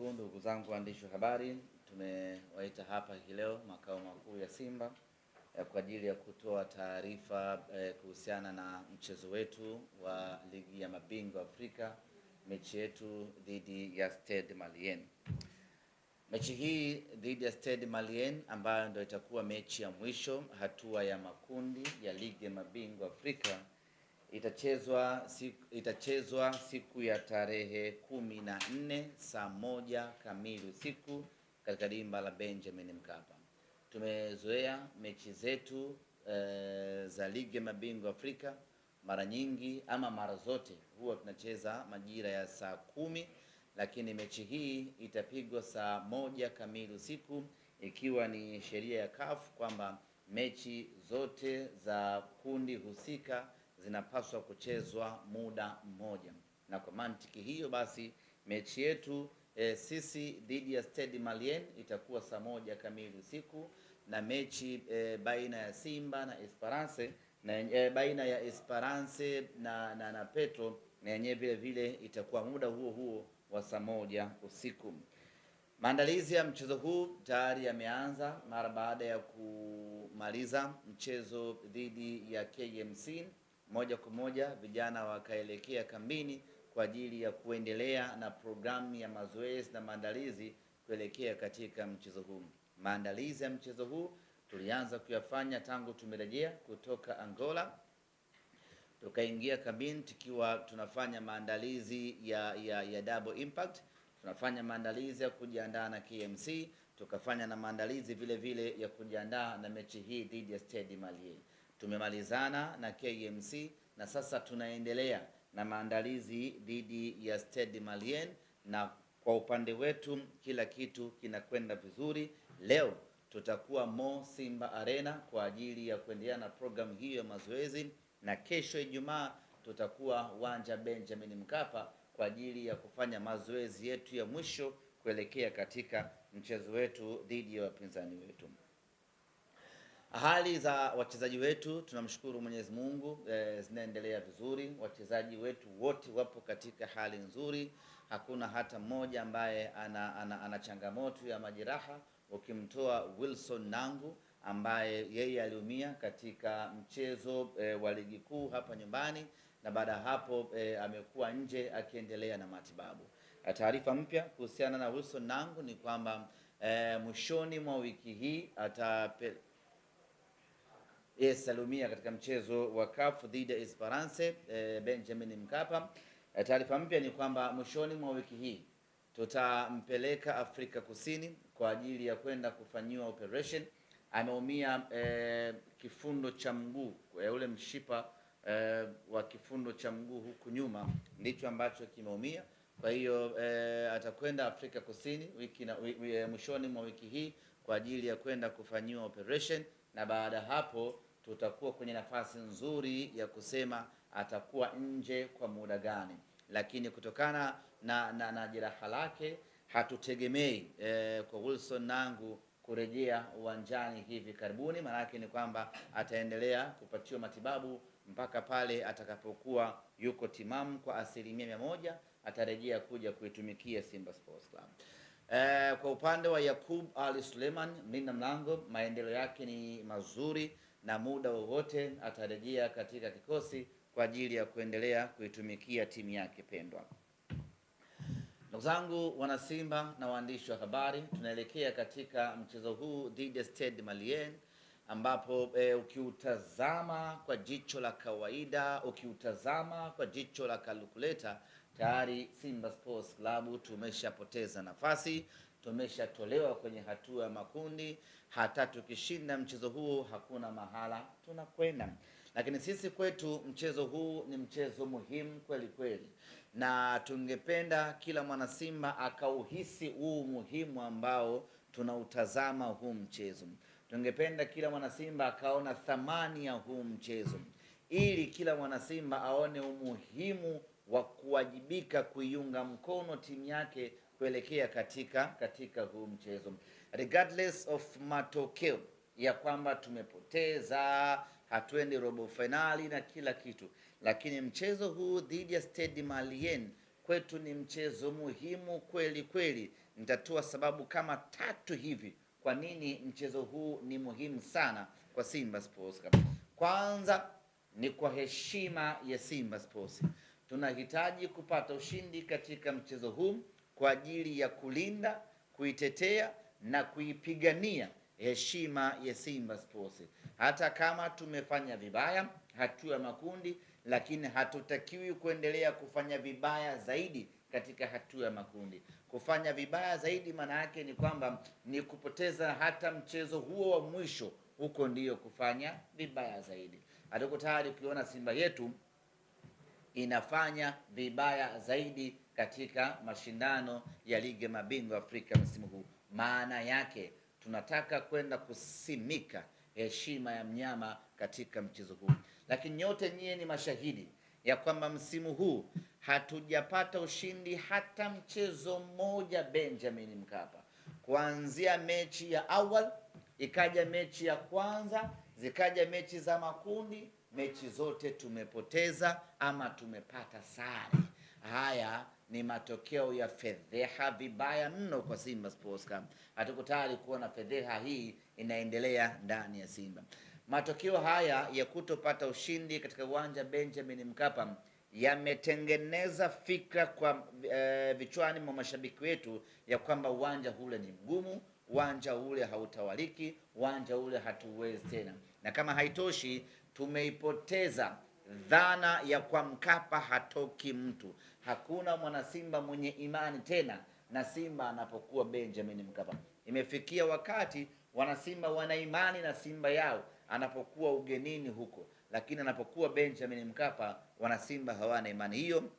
Karibu ndugu zangu waandishi wa habari, tumewaita hapa hii leo makao makuu ya Simba kwa ajili ya kutoa taarifa kuhusiana na mchezo wetu wa ligi ya mabingwa Afrika, mechi yetu dhidi ya Stade Malien. Mechi hii dhidi ya Stade Malien ambayo ndio itakuwa mechi ya mwisho hatua ya makundi ya ligi ya mabingwa Afrika itachezwa siku ya tarehe 14 saa 1 kamili usiku katika dimba la Benjamin Mkapa. Tumezoea mechi zetu za ligi ya mabingwa Afrika mara nyingi ama mara zote huwa tunacheza majira ya saa 10, lakini mechi hii itapigwa saa 1 kamili usiku, ikiwa ni sheria ya CAF kwamba mechi zote za kundi husika zinapaswa kuchezwa muda mmoja, na kwa mantiki hiyo basi mechi yetu sisi dhidi ya Stade Malien itakuwa saa 1 kamili usiku, na mechi baina ya Simba na Esperance na baina ya Esperance na Petro na yenyewe vile vile itakuwa muda huo huo wa saa 1 usiku. Maandalizi ya mchezo huu tayari yameanza mara baada ya kumaliza mchezo dhidi ya KMC. Moja kwa moja vijana wakaelekea kambini kwa ajili ya kuendelea na programu ya mazoezi na maandalizi kuelekea katika mchezo huu. Maandalizi ya mchezo huu tulianza kuyafanya tangu tumerejea kutoka Angola, tukaingia kambini tukiwa tunafanya maandalizi ya double impact, tunafanya maandalizi ya kujiandaa na KMC, tukafanya na maandalizi vile vile ya kujiandaa na mechi hii dhidi ya Stade Malien. Tumemalizana na KMC na sasa tunaendelea na maandalizi dhidi ya Stade Malien, na kwa upande wetu kila kitu kinakwenda vizuri. Leo tutakuwa Mo Simba Arena kwa ajili ya kuendelea na programu hiyo ya mazoezi, na kesho Ijumaa tutakuwa uwanja Benjamin Mkapa kwa ajili ya kufanya mazoezi yetu ya mwisho kuelekea katika mchezo wetu dhidi ya wapinzani wetu. Hali za wachezaji wetu tunamshukuru Mwenyezi Mungu, zinaendelea vizuri. Wachezaji wetu wote wapo katika hali nzuri, hakuna hata mmoja ambaye ana changamoto ya majeraha, ukimtoa Wilson Nangu ambaye yeye aliumia katika mchezo wa ligi kuu hapa nyumbani, na baada ya hapo amekuwa nje akiendelea na matibabu. Taarifa mpya kuhusiana na Wilson Nangu ni kwamba mwishoni mwa wiki hii salumia katika mchezo wa CAF dhidi ya Esperance Benjamin Mkapa. Taarifa mpya ni kwamba mwishoni mwa wiki hii tutampeleka Afrika Kusini kwa ajili ya kwenda kufanyiwa operation. Ameumia kifundo cha mguu, ule mshipa wa kifundo cha mguu huku nyuma ndicho ambacho kimeumia. Kwa hiyo atakwenda Afrika Kusini mwishoni mwa wiki hii kwa ajili ya kwenda kufanyiwa operation, na baada hapo tutakuwa kwenye nafasi nzuri ya kusema atakuwa nje kwa muda gani, lakini kutokana na jeraha lake hatutegemei kwa Wilson Nangu kurejea uwanjani hivi karibuni. Maana yake ni kwamba ataendelea kupatiwa matibabu mpaka pale atakapokuwa yuko timamu kwa 100%, atarejea kuja kuitumikia Simba Sports Club. Kwa upande wa Yakub Ali Suleiman mlinda mlango, maendeleo yake ni mazuri na muda wowote atarejea katika kikosi kwa ajili ya kuendelea kuitumikia timu yake pendwa. Ndugu zangu wana Simba na waandishi wa habari, tunaelekea katika mchezo huu dhidi ya Stade Malien ambapo ukiutazama kwa jicho la kawaida, ukiutazama kwa jicho la kalkuleta, tayari Simba Sports Club tumeshapoteza nafasi, tumeshatolewa kwenye hatua ya makundi. Hata tukishinda mchezo huu hakuna mahala tunakwenda, lakini sisi kwetu mchezo huu ni mchezo muhimu kweli kweli, na tungependa kila mwana Simba akauhisi huu muhimu ambao tunautazama huu mchezo. Tungependa kila mwana Simba akaona thamani ya huu mchezo, ili kila mwana Simba aone umuhimu wa kuwajibika kuiunga mkono timu yake kuelekea katika huu mchezo, regardless of matokeo ya kwamba tumepoteza, hatuendi robo finali na kila kitu, lakini mchezo huu dhidi ya Stade Malien kwetu ni mchezo muhimu kweli kweli. Nitatoa sababu kama 3 hivi kwa nini mchezo huu ni muhimu sana kwa Simba Sports Club. Kwanza ni kwa heshima ya Simba Sports. Tunahitaji kupata ushindi katika mchezo huu kwa ajili ya kulinda, kuitetea na kuipigania heshima ya Simba Sports. Hata kama tumefanya vibaya hatua ya makundi, lakini hatutakiwi kuendelea kufanya vibaya zaidi katika hatua ya makundi. Kufanya vibaya zaidi maana yake ni kwamba ni kupoteza hata mchezo huo wa mwisho, huko ndiyo kufanya vibaya zaidi. Hatuko tayari kuona Simba yetu inafanya vibaya zaidi katika mashindano ya ligi ya mabingwa Afrika msimu huu. Maana yake tunataka kwenda kusimika heshima ya mnyama katika mchezo huu. Lakini nyote nyie ni mashahidi ya kwamba msimu huu hatujapata ushindi hata mchezo mmoja Benjamin Mkapa. Kuanzia mechi ya awali, ikaja mechi ya kwanza, zikaja mechi za makundi, mechi zote tumepoteza ama tumepata sare. Haya ni matokeo ya fedheha vibaya mno kwa Simba Sports Club. Hatuko tayari kuona fedheha hii inaendelea ndani ya Simba. Matokeo haya ya kutopata ushindi katika uwanja Benjamin Mkapa yametengeneza fikra kwa vichwani mwa mashabiki wetu ya kwamba uwanja ule ni mgumu, uwanja ule hautawaliki, uwanja ule hatuwezi tena. Na kama haitoshi, tumeipoteza dhana ya kwa Mkapa hatoki mtu. Hakuna mwana Simba mwenye imani tena na Simba anapokuwa Benjamin Mkapa. Imefikia wakati wana Simba wana imani na Simba yao anapokuwa ugenini huko, lakini anapokuwa Benjamin Mkapa wana Simba hawana imani. Hiyo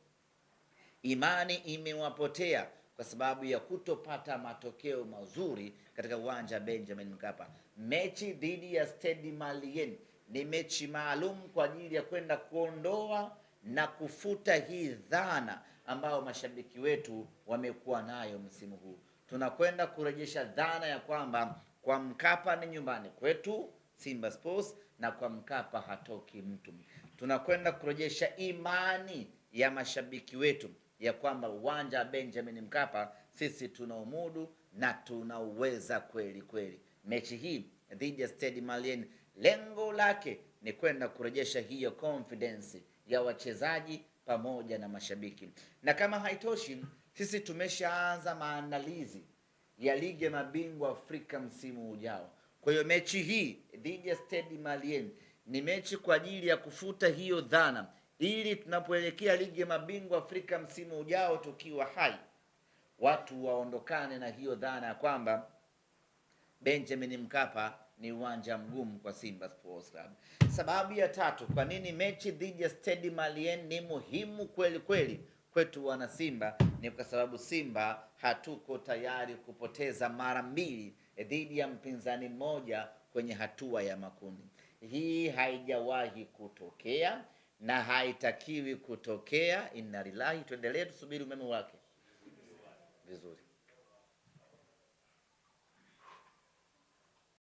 imani imewapotea kwa sababu ya kutopata matokeo mazuri katika uwanja Benjamin Mkapa. Mechi dhidi ya Stade Malien ni mechi maalum kwa ajili ya kwenda kuondoa na kufuta hii dhana ambayo mashabiki wetu wamekuwa nayo msimu huu. Tunakwenda kurejesha dhana ya kwamba kwa Mkapa ni nyumbani kwetu Simba Sports na kwa Mkapa hatoki mtu. Tunakwenda kurejesha imani ya mashabiki wetu ya kwamba uwanja wa Benjamin Mkapa sisi tunaumudu na tunauweza kweli kweli. Mechi hii dhidi ya Stade Malien lengo lake ni kwenda kurejesha hiyo confidence ya wachezaji pamoja na mashabiki. Na kama haitoshi, sisi tumeshaanza maandalizi ya ligi ya mabingwa Afrika msimu ujao. Kwa hiyo mechi hii dhidi ya Stade Malien ni mechi kwa ajili ya kufuta hiyo dhana, ili tunapoelekea ligi ya mabingwa Afrika msimu ujao tukiwa hai, watu waondokane na hiyo dhana ya kwamba Benjamin Mkapa ni uwanja mgumu kwa Simba Sports Club. Sababu ya 3 kwa nini mechi dhidi ya Stade Malien ni muhimu kweli kweli kwetu wana Simba ni kwa sababu Simba hatuko tayari kupoteza mara 2 dhidi ya mpinzani mmoja kwenye hatua ya makundi. Hii haijawahi kutokea na haitakiwi kutokea. Inna lillahi, tuendelee tusubiri umeme wake vizuri.